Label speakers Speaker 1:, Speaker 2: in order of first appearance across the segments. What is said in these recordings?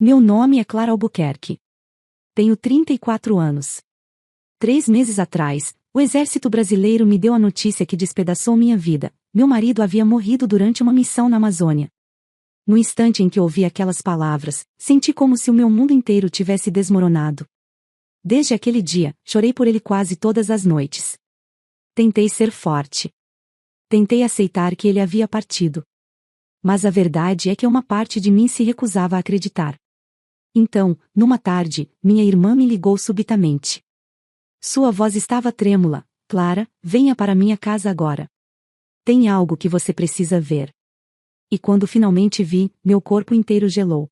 Speaker 1: Meu nome é Clara Albuquerque. Tenho 34 anos. 3 meses atrás, o exército brasileiro me deu a notícia que despedaçou minha vida. Meu marido havia morrido durante uma missão na Amazônia. No instante em que ouvi aquelas palavras, senti como se o meu mundo inteiro tivesse desmoronado. Desde aquele dia, chorei por ele quase todas as noites. Tentei ser forte. Tentei aceitar que ele havia partido. Mas a verdade é que uma parte de mim se recusava a acreditar. Então, numa tarde, minha irmã me ligou subitamente. Sua voz estava trêmula. Clara, venha para minha casa agora. Tem algo que você precisa ver. E quando finalmente vi, meu corpo inteiro gelou.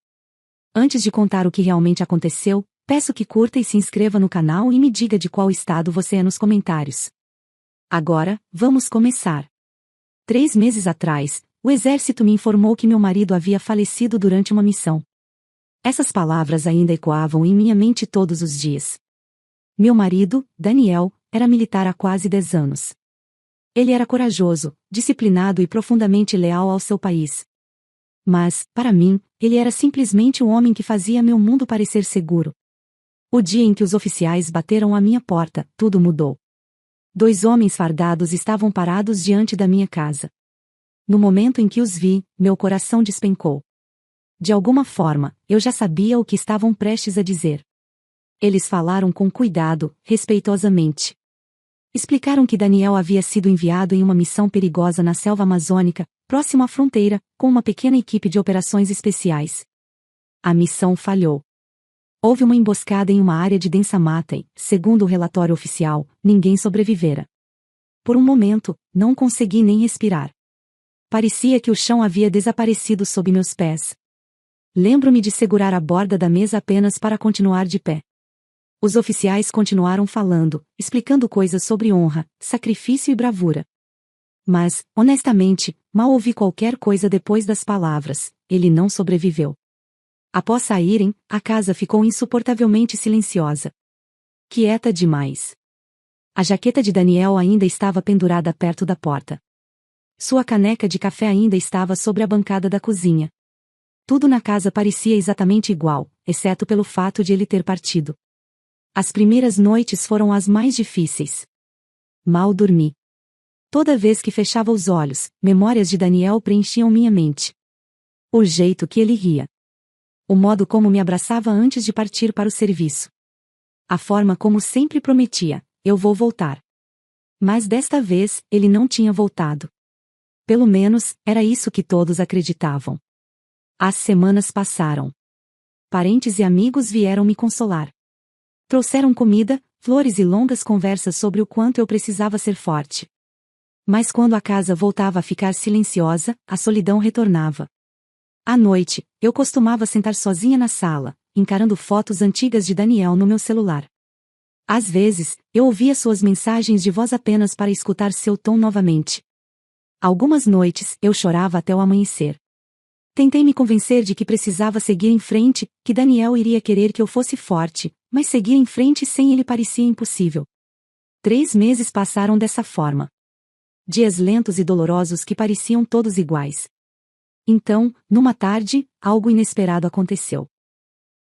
Speaker 1: Antes de contar o que realmente aconteceu, peço que curta e se inscreva no canal e me diga de qual estado você é nos comentários. Agora, vamos começar. 3 meses atrás, o exército me informou que meu marido havia falecido durante uma missão. Essas palavras ainda ecoavam em minha mente todos os dias. Meu marido, Daniel, era militar há quase 10 anos. Ele era corajoso, disciplinado e profundamente leal ao seu país. Mas, para mim, ele era simplesmente o homem que fazia meu mundo parecer seguro. O dia em que os oficiais bateram à minha porta, tudo mudou. 2 homens fardados estavam parados diante da minha casa. No momento em que os vi, meu coração despencou. De alguma forma, eu já sabia o que estavam prestes a dizer. Eles falaram com cuidado, respeitosamente. Explicaram que Daniel havia sido enviado em uma missão perigosa na selva amazônica, próximo à fronteira, com uma pequena equipe de operações especiais. A missão falhou. Houve uma emboscada em uma área de densa mata e, segundo o relatório oficial, ninguém sobrevivera. Por um momento, não consegui nem respirar. Parecia que o chão havia desaparecido sob meus pés. Lembro-me de segurar a borda da mesa apenas para continuar de pé. Os oficiais continuaram falando, explicando coisas sobre honra, sacrifício e bravura. Mas, honestamente, mal ouvi qualquer coisa depois das palavras. Ele não sobreviveu. Após saírem, a casa ficou insuportavelmente silenciosa. Quieta demais. A jaqueta de Daniel ainda estava pendurada perto da porta. Sua caneca de café ainda estava sobre a bancada da cozinha. Tudo na casa parecia exatamente igual, exceto pelo fato de ele ter partido. As primeiras noites foram as mais difíceis. Mal dormi. Toda vez que fechava os olhos, memórias de Daniel preenchiam minha mente. O jeito que ele ria. O modo como me abraçava antes de partir para o serviço. A forma como sempre prometia, eu vou voltar. Mas desta vez, ele não tinha voltado. Pelo menos, era isso que todos acreditavam. As semanas passaram. Parentes e amigos vieram me consolar. Trouxeram comida, flores e longas conversas sobre o quanto eu precisava ser forte. Mas quando a casa voltava a ficar silenciosa, a solidão retornava. À noite, eu costumava sentar sozinha na sala, encarando fotos antigas de Daniel no meu celular. Às vezes, eu ouvia suas mensagens de voz apenas para escutar seu tom novamente. Algumas noites, eu chorava até o amanhecer. Tentei me convencer de que precisava seguir em frente, que Daniel iria querer que eu fosse forte, mas seguir em frente sem ele parecia impossível. 3 meses passaram dessa forma. Dias lentos e dolorosos que pareciam todos iguais. Então, numa tarde, algo inesperado aconteceu.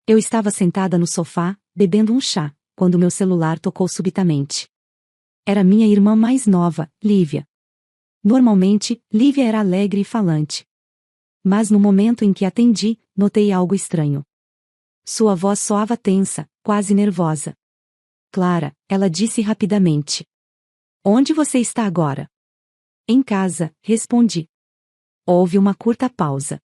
Speaker 1: Eu estava sentada no sofá, bebendo um chá, quando meu celular tocou subitamente. Era minha irmã mais nova, Lívia. Normalmente, Lívia era alegre e falante. Mas no momento em que atendi, notei algo estranho. Sua voz soava tensa, quase nervosa. Clara, ela disse rapidamente. Onde você está agora? Em casa, respondi. Houve uma curta pausa.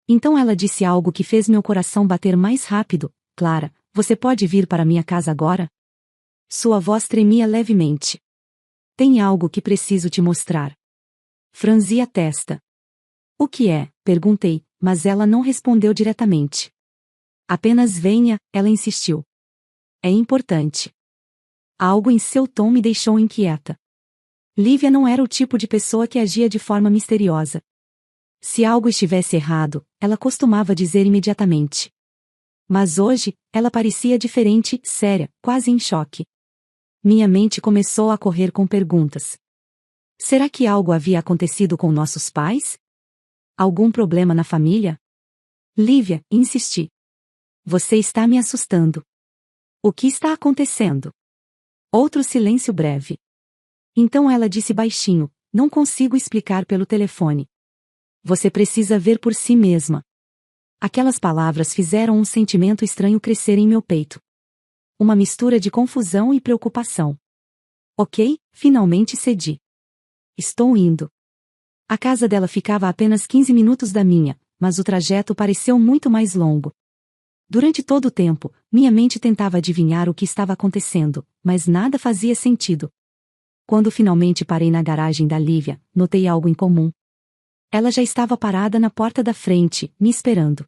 Speaker 1: Então ela disse algo que fez meu coração bater mais rápido. Clara, você pode vir para minha casa agora? Sua voz tremia levemente. Tem algo que preciso te mostrar. Franzi a testa. O que é? Perguntei, mas ela não respondeu diretamente. Apenas venha, ela insistiu. É importante. Algo em seu tom me deixou inquieta. Lívia não era o tipo de pessoa que agia de forma misteriosa. Se algo estivesse errado, ela costumava dizer imediatamente. Mas hoje, ela parecia diferente, séria, quase em choque. Minha mente começou a correr com perguntas. Será que algo havia acontecido com nossos pais? Algum problema na família? Lívia, insisti. Você está me assustando. O que está acontecendo? Outro silêncio breve. Então ela disse baixinho: não consigo explicar pelo telefone. Você precisa ver por si mesma. Aquelas palavras fizeram um sentimento estranho crescer em meu peito. Uma mistura de confusão e preocupação. Ok, finalmente cedi. Estou indo. A casa dela ficava a apenas 15 minutos da minha, mas o trajeto pareceu muito mais longo. Durante todo o tempo, minha mente tentava adivinhar o que estava acontecendo, mas nada fazia sentido. Quando finalmente parei na garagem da Lívia, notei algo incomum. Ela já estava parada na porta da frente, me esperando.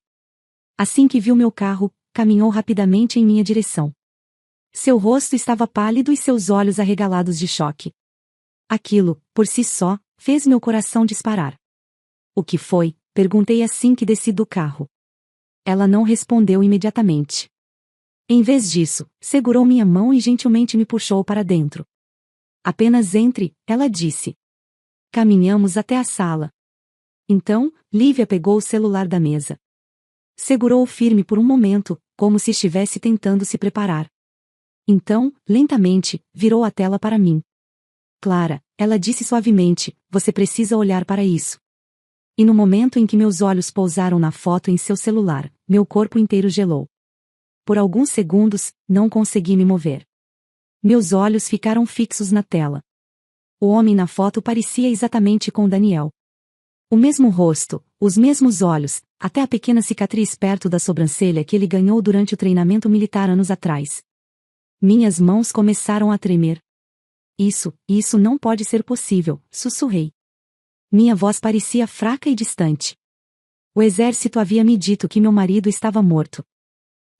Speaker 1: Assim que viu meu carro, caminhou rapidamente em minha direção. Seu rosto estava pálido e seus olhos arregalados de choque. Aquilo, por si só, fez meu coração disparar. O que foi? Perguntei assim que desci do carro. Ela não respondeu imediatamente. Em vez disso, segurou minha mão e gentilmente me puxou para dentro. Apenas entre, ela disse. Caminhamos até a sala. Então, Lívia pegou o celular da mesa. Segurou-o firme por um momento, como se estivesse tentando se preparar. Então, lentamente, virou a tela para mim. Clara, ela disse suavemente, você precisa olhar para isso. E no momento em que meus olhos pousaram na foto em seu celular, meu corpo inteiro gelou. Por alguns segundos, não consegui me mover. Meus olhos ficaram fixos na tela. O homem na foto parecia exatamente com Daniel. O mesmo rosto, os mesmos olhos, até a pequena cicatriz perto da sobrancelha que ele ganhou durante o treinamento militar anos atrás. Minhas mãos começaram a tremer. Isso não pode ser possível, sussurrei. Minha voz parecia fraca e distante. O exército havia me dito que meu marido estava morto.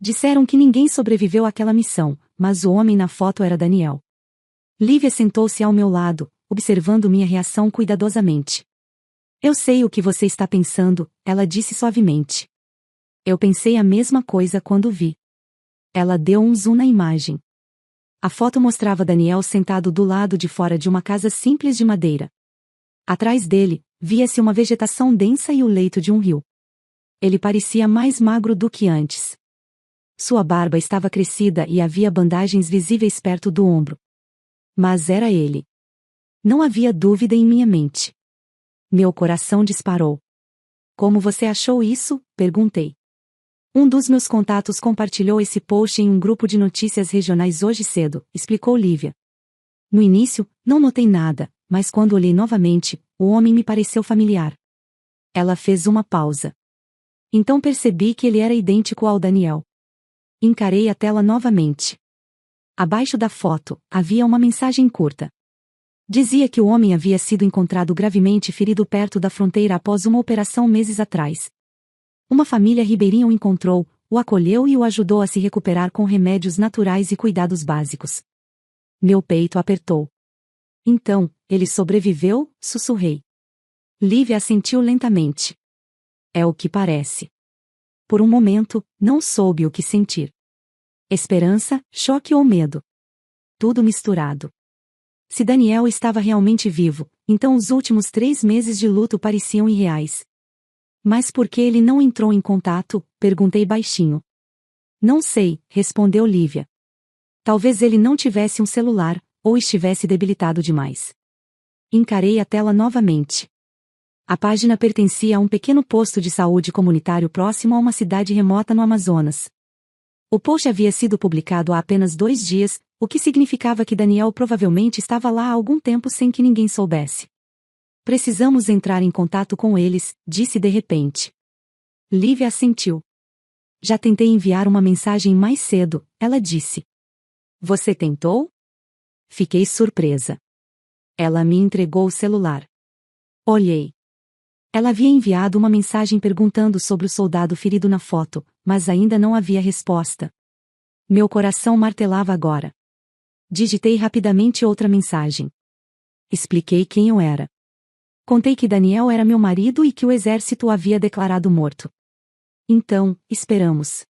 Speaker 1: Disseram que ninguém sobreviveu àquela missão, mas o homem na foto era Daniel. Lívia sentou-se ao meu lado, observando minha reação cuidadosamente. Eu sei o que você está pensando, ela disse suavemente. Eu pensei a mesma coisa quando vi. Ela deu um zoom na imagem. A foto mostrava Daniel sentado do lado de fora de uma casa simples de madeira. Atrás dele, via-se uma vegetação densa e o leito de um rio. Ele parecia mais magro do que antes. Sua barba estava crescida e havia bandagens visíveis perto do ombro. Mas era ele. Não havia dúvida em minha mente. Meu coração disparou. Como você achou isso? Perguntei. Um dos meus contatos compartilhou esse post em um grupo de notícias regionais hoje cedo, explicou Lívia. No início, não notei nada, mas quando olhei novamente, o homem me pareceu familiar. Ela fez uma pausa. Então percebi que ele era idêntico ao Daniel. Encarei a tela novamente. Abaixo da foto, havia uma mensagem curta. Dizia que o homem havia sido encontrado gravemente ferido perto da fronteira após uma operação meses atrás. Uma família ribeirinha o encontrou, o acolheu e o ajudou a se recuperar com remédios naturais e cuidados básicos. Meu peito apertou. Então, ele sobreviveu? Sussurrei. Lívia assentiu lentamente. É o que parece. Por um momento, não soube o que sentir. Esperança, choque ou medo. Tudo misturado. Se Daniel estava realmente vivo, então os últimos 3 meses de luto pareciam irreais. Mas por que ele não entrou em contato? Perguntei baixinho. Não sei, respondeu Lívia. Talvez ele não tivesse um celular, ou estivesse debilitado demais. Encarei a tela novamente. A página pertencia a um pequeno posto de saúde comunitário próximo a uma cidade remota no Amazonas. O post havia sido publicado há apenas 2 dias, o que significava que Daniel provavelmente estava lá há algum tempo sem que ninguém soubesse. Precisamos entrar em contato com eles, disse de repente. Lívia assentiu. Já tentei enviar uma mensagem mais cedo, ela disse. Você tentou? Fiquei surpresa. Ela me entregou o celular. Olhei. Ela havia enviado uma mensagem perguntando sobre o soldado ferido na foto, mas ainda não havia resposta. Meu coração martelava agora. Digitei rapidamente outra mensagem. Expliquei quem eu era. Contei que Daniel era meu marido e que o exército o havia declarado morto. Então, esperamos.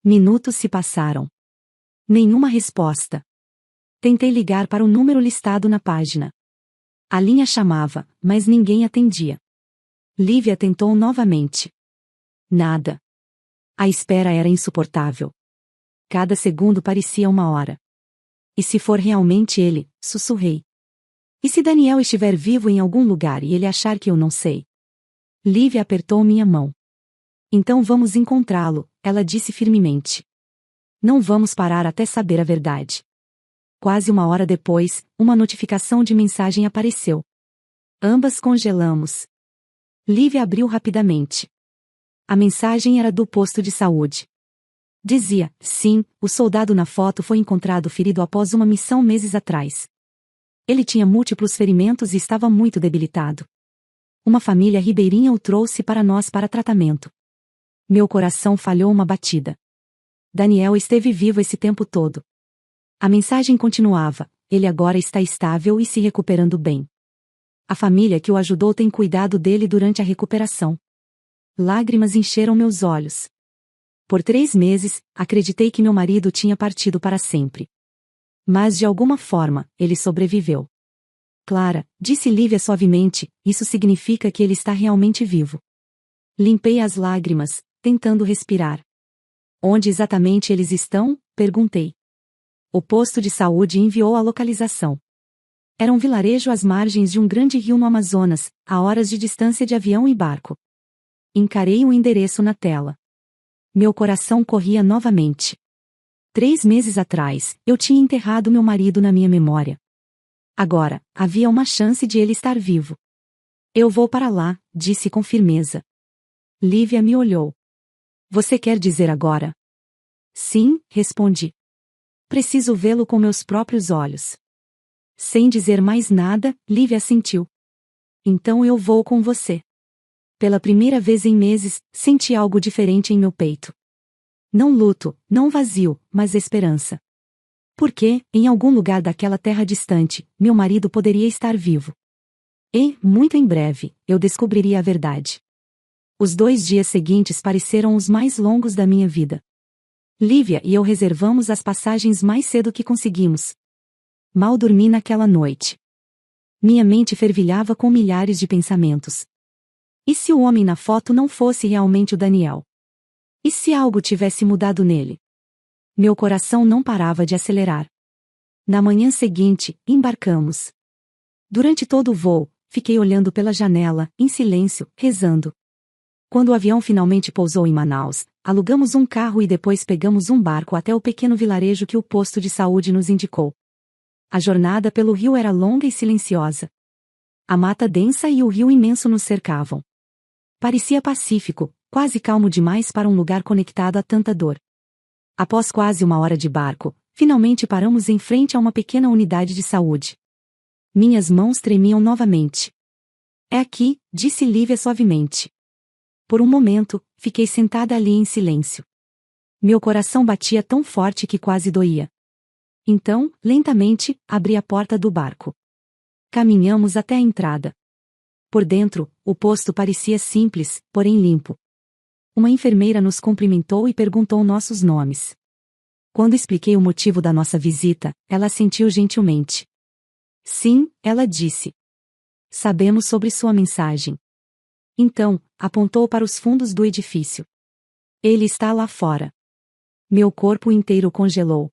Speaker 1: Minutos se passaram. Nenhuma resposta. Tentei ligar para o número listado na página. A linha chamava, mas ninguém atendia. Lívia tentou novamente. Nada. A espera era insuportável. Cada segundo parecia uma hora. E se for realmente ele, sussurrei. E se Daniel estiver vivo em algum lugar e ele achar que eu não sei? Lívia apertou minha mão. Então vamos encontrá-lo, ela disse firmemente. Não vamos parar até saber a verdade. Quase uma hora depois, uma notificação de mensagem apareceu. Ambas congelamos. Lívia abriu rapidamente. A mensagem era do posto de saúde. Dizia, sim, o soldado na foto foi encontrado ferido após uma missão meses atrás. Ele tinha múltiplos ferimentos e estava muito debilitado. Uma família ribeirinha o trouxe para nós para tratamento. Meu coração falhou uma batida. Daniel esteve vivo esse tempo todo. A mensagem continuava, ele agora está estável e se recuperando bem. A família que o ajudou tem cuidado dele durante a recuperação. Lágrimas encheram meus olhos. Por 3 meses, acreditei que meu marido tinha partido para sempre. Mas de alguma forma, ele sobreviveu. Clara, disse Lívia suavemente, isso significa que ele está realmente vivo. Limpei as lágrimas, tentando respirar. Onde exatamente eles estão? Perguntei. O posto de saúde enviou a localização. Era um vilarejo às margens de um grande rio no Amazonas, a horas de distância de avião e barco. Encarei o endereço na tela. Meu coração corria novamente. 3 meses atrás, eu tinha enterrado meu marido na minha memória. Agora, havia uma chance de ele estar vivo. Eu vou para lá, disse com firmeza. Lívia me olhou. Você quer dizer agora? Sim, respondi. Preciso vê-lo com meus próprios olhos. Sem dizer mais nada, Lívia assentiu. Então eu vou com você. Pela primeira vez em meses, senti algo diferente em meu peito. Não luto, não vazio, mas esperança. Porque, em algum lugar daquela terra distante, meu marido poderia estar vivo. E, muito em breve, eu descobriria a verdade. Os 2 dias seguintes pareceram os mais longos da minha vida. Lívia e eu reservamos as passagens mais cedo que conseguimos. Mal dormi naquela noite. Minha mente fervilhava com milhares de pensamentos. E se o homem na foto não fosse realmente o Daniel? E se algo tivesse mudado nele? Meu coração não parava de acelerar. Na manhã seguinte, embarcamos. Durante todo o voo, fiquei olhando pela janela, em silêncio, rezando. Quando o avião finalmente pousou em Manaus, alugamos um carro e depois pegamos um barco até o pequeno vilarejo que o posto de saúde nos indicou. A jornada pelo rio era longa e silenciosa. A mata densa e o rio imenso nos cercavam. Parecia pacífico, quase calmo demais para um lugar conectado a tanta dor. Após quase uma hora de barco, finalmente paramos em frente a uma pequena unidade de saúde. Minhas mãos tremiam novamente. É aqui, disse Lívia suavemente. Por um momento, fiquei sentada ali em silêncio. Meu coração batia tão forte que quase doía. Então, lentamente, abri a porta do barco. Caminhamos até a entrada. Por dentro, o posto parecia simples, porém limpo. Uma enfermeira nos cumprimentou e perguntou nossos nomes. Quando expliquei o motivo da nossa visita, ela assentiu gentilmente. Sim, ela disse. Sabemos sobre sua mensagem. Então, apontou para os fundos do edifício. Ele está lá fora. Meu corpo inteiro congelou.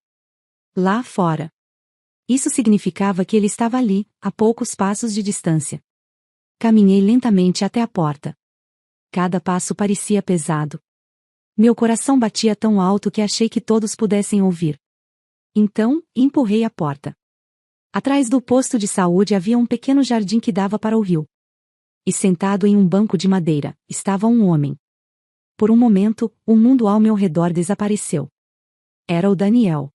Speaker 1: Lá fora. Isso significava que ele estava ali, a poucos passos de distância. Caminhei lentamente até a porta. Cada passo parecia pesado. Meu coração batia tão alto que achei que todos pudessem ouvir. Então, empurrei a porta. Atrás do posto de saúde havia um pequeno jardim que dava para o rio. E sentado em um banco de madeira, estava um homem. Por um momento, o mundo ao meu redor desapareceu. Era o Daniel.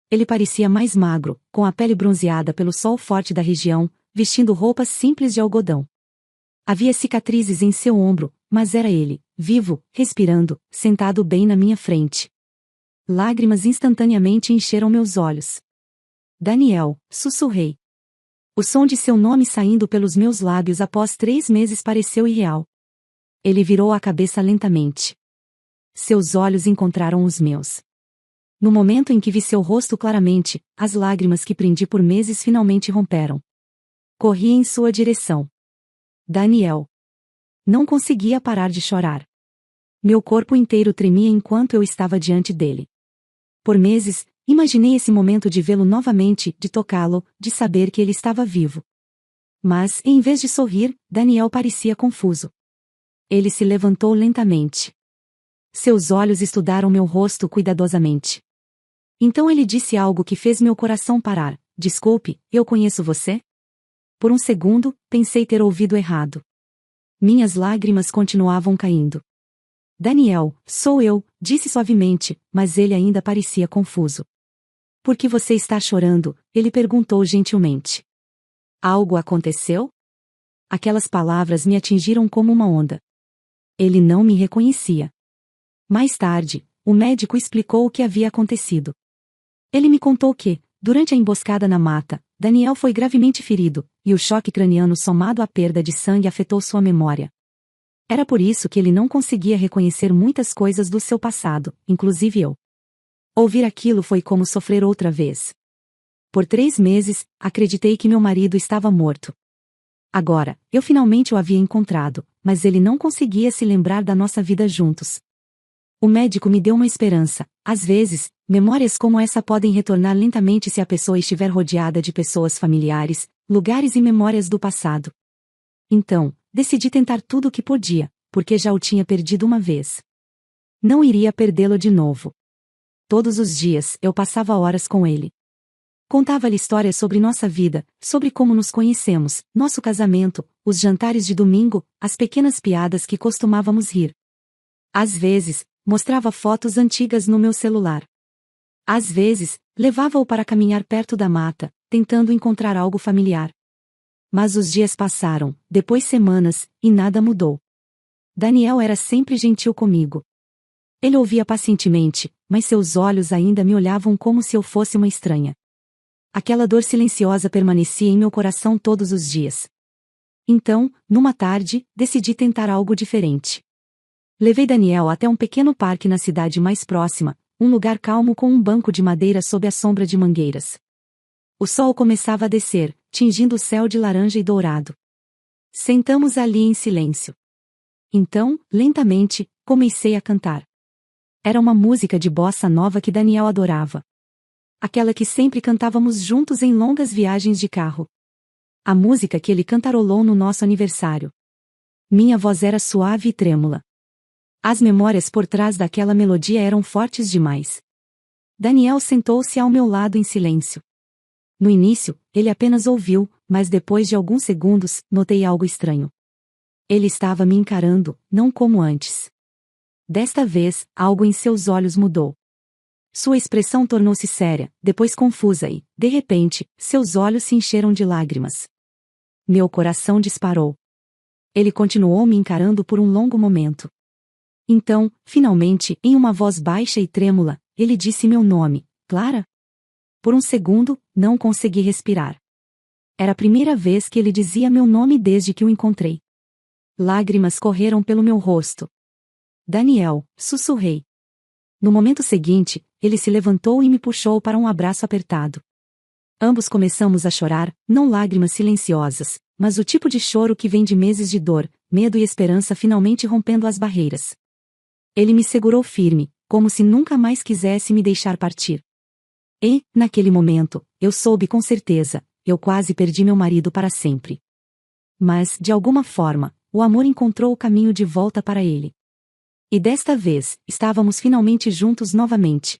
Speaker 1: Ele parecia mais magro, com a pele bronzeada pelo sol forte da região, vestindo roupas simples de algodão. Havia cicatrizes em seu ombro, mas era ele, vivo, respirando, sentado bem na minha frente. Lágrimas instantaneamente encheram meus olhos. Daniel, sussurrei. O som de seu nome saindo pelos meus lábios após 3 meses pareceu irreal. Ele virou a cabeça lentamente. Seus olhos encontraram os meus. No momento em que vi seu rosto claramente, as lágrimas que prendi por meses finalmente romperam. Corri em sua direção. Daniel. Não conseguia parar de chorar. Meu corpo inteiro tremia enquanto eu estava diante dele. Por meses, imaginei esse momento de vê-lo novamente, de tocá-lo, de saber que ele estava vivo. Mas, em vez de sorrir, Daniel parecia confuso. Ele se levantou lentamente. Seus olhos estudaram meu rosto cuidadosamente. Então ele disse algo que fez meu coração parar. Desculpe, eu conheço você? Por um segundo, pensei ter ouvido errado. Minhas lágrimas continuavam caindo. Daniel, sou eu, disse suavemente, mas ele ainda parecia confuso. Por que você está chorando? Ele perguntou gentilmente. Algo aconteceu? Aquelas palavras me atingiram como uma onda. Ele não me reconhecia. Mais tarde, o médico explicou o que havia acontecido. Ele me contou que, durante a emboscada na mata, Daniel foi gravemente ferido, e o choque craniano somado à perda de sangue afetou sua memória. Era por isso que ele não conseguia reconhecer muitas coisas do seu passado, inclusive eu. Ouvir aquilo foi como sofrer outra vez. Por 3 meses, acreditei que meu marido estava morto. Agora, eu finalmente o havia encontrado, mas ele não conseguia se lembrar da nossa vida juntos. O médico me deu uma esperança. Às vezes, memórias como essa podem retornar lentamente se a pessoa estiver rodeada de pessoas familiares, lugares e memórias do passado. Então, decidi tentar tudo o que podia, porque já o tinha perdido uma vez. Não iria perdê-lo de novo. Todos os dias, eu passava horas com ele. Contava-lhe histórias sobre nossa vida, sobre como nos conhecemos, nosso casamento, os jantares de domingo, as pequenas piadas que costumávamos rir. Às vezes, mostrava fotos antigas no meu celular. Às vezes, levava-o para caminhar perto da mata, tentando encontrar algo familiar. Mas os dias passaram, depois semanas, e nada mudou. Daniel era sempre gentil comigo. Ele ouvia pacientemente, mas seus olhos ainda me olhavam como se eu fosse uma estranha. Aquela dor silenciosa permanecia em meu coração todos os dias. Então, numa tarde, decidi tentar algo diferente. Levei Daniel até um pequeno parque na cidade mais próxima, um lugar calmo com um banco de madeira sob a sombra de mangueiras. O sol começava a descer, tingindo o céu de laranja e dourado. Sentamos ali em silêncio. Então, lentamente, comecei a cantar. Era uma música de bossa nova que Daniel adorava. Aquela que sempre cantávamos juntos em longas viagens de carro. A música que ele cantarolou no nosso aniversário. Minha voz era suave e trêmula. As memórias por trás daquela melodia eram fortes demais. Daniel sentou-se ao meu lado em silêncio. No início, ele apenas ouviu, mas depois de alguns segundos, notei algo estranho. Ele estava me encarando, não como antes. Desta vez, algo em seus olhos mudou. Sua expressão tornou-se séria, depois confusa e, de repente, seus olhos se encheram de lágrimas. Meu coração disparou. Ele continuou me encarando por um longo momento. Então, finalmente, em uma voz baixa e trêmula, ele disse meu nome, Clara? Por um segundo, não consegui respirar. Era a primeira vez que ele dizia meu nome desde que o encontrei. Lágrimas correram pelo meu rosto. Daniel, sussurrei. No momento seguinte, ele se levantou e me puxou para um abraço apertado. Ambos começamos a chorar, não lágrimas silenciosas, mas o tipo de choro que vem de meses de dor, medo e esperança finalmente rompendo as barreiras. Ele me segurou firme, como se nunca mais quisesse me deixar partir. E, naquele momento, eu soube com certeza, eu quase perdi meu marido para sempre. Mas, de alguma forma, o amor encontrou o caminho de volta para ele. E desta vez, estávamos finalmente juntos novamente.